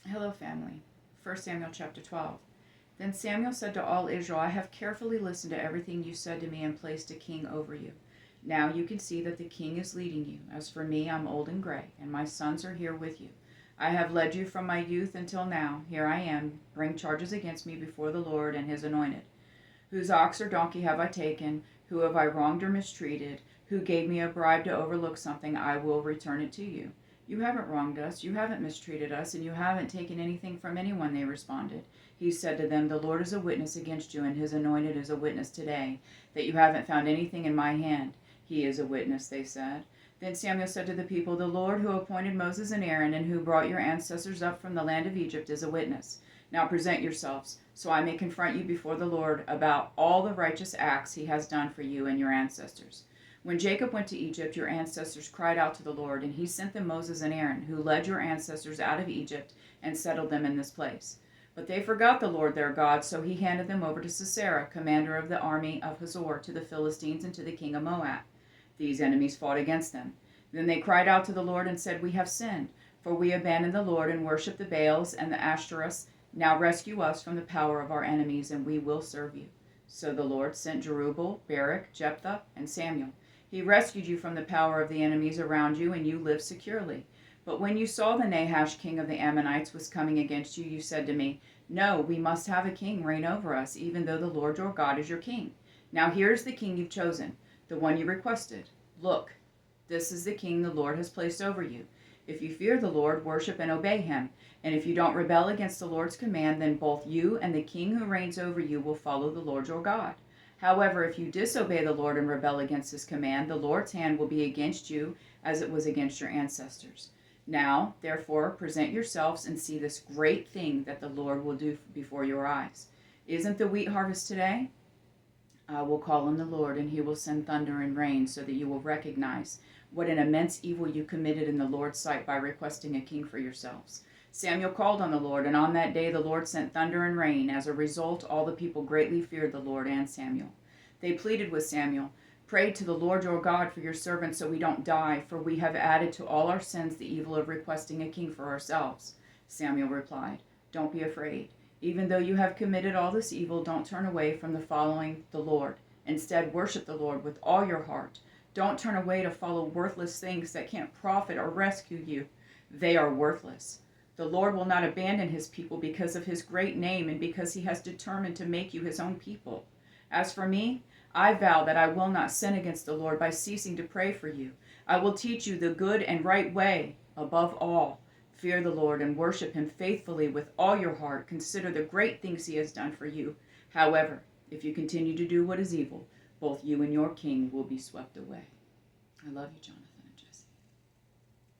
Hello, family. 1 Samuel chapter 12. Then Samuel said to all Israel, I have carefully listened to everything you said to me and placed a king over you. Now you can see that the king is leading you. As for me, I'm old and gray, and my sons are here with you. I have led you from my youth until now. Here I am. Bring charges against me before the Lord and his anointed. Whose ox or donkey have I taken? Who have I wronged or mistreated? Who gave me a bribe to overlook something? I will return it to you. You haven't wronged us, you haven't mistreated us, and you haven't taken anything from anyone, they responded. He said to them, The Lord is a witness against you, and his anointed is a witness today, that you haven't found anything in my hand. He is a witness, they said. Then Samuel said to the people, The Lord who appointed Moses and Aaron, and who brought your ancestors up from the land of Egypt, is a witness. Now present yourselves, so I may confront you before the Lord about all the righteous acts he has done for you and your ancestors. When Jacob went to Egypt, your ancestors cried out to the Lord, and he sent them Moses and Aaron, who led your ancestors out of Egypt and settled them in this place. But they forgot the Lord their God, so he handed them over to Sisera, commander of the army of Hazor, to the Philistines and to the king of Moab. These enemies fought against them. Then they cried out to the Lord and said, We have sinned, for we abandoned the Lord and worshipped the Baals and the Ashtoreths. Now rescue us from the power of our enemies, and we will serve you. So the Lord sent Jerubbaal, Barak, Jephthah, and Samuel. He rescued you from the power of the enemies around you, and you lived securely. But when you saw the Nahash king of the Ammonites was coming against you, you said to me, No, we must have a king reign over us, even though the Lord your God is your king. Now here is the king you've chosen, the one you requested. Look, this is the king the Lord has placed over you. If you fear the Lord, worship and obey him. And if you don't rebel against the Lord's command, then both you and the king who reigns over you will follow the Lord your God. However, if you disobey the Lord and rebel against his command, the Lord's hand will be against you as it was against your ancestors. Now, therefore, present yourselves and see this great thing that the Lord will do before your eyes. Isn't the wheat harvest today? I will call on the Lord, and he will send thunder and rain, so that you will recognize what an immense evil you committed in the Lord's sight by requesting a king for yourselves. Samuel called on the Lord, and on that day the Lord sent thunder and rain. As a result, all the people greatly feared the Lord and Samuel. They pleaded with Samuel, Pray to the Lord your God for your servants so we don't die, for we have added to all our sins the evil of requesting a king for ourselves. Samuel replied, Don't be afraid. Even though you have committed all this evil, don't turn away from the following the Lord. Instead, worship the Lord with all your heart. Don't turn away to follow worthless things that can't profit or rescue you. They are worthless. The Lord will not abandon his people because of his great name and because he has determined to make you his own people. As for me, I vow that I will not sin against the Lord by ceasing to pray for you. I will teach you the good and right way. Above all, fear the Lord and worship him faithfully with all your heart. Consider the great things he has done for you. However, if you continue to do what is evil, both you and your king will be swept away. I love you, Jonathan.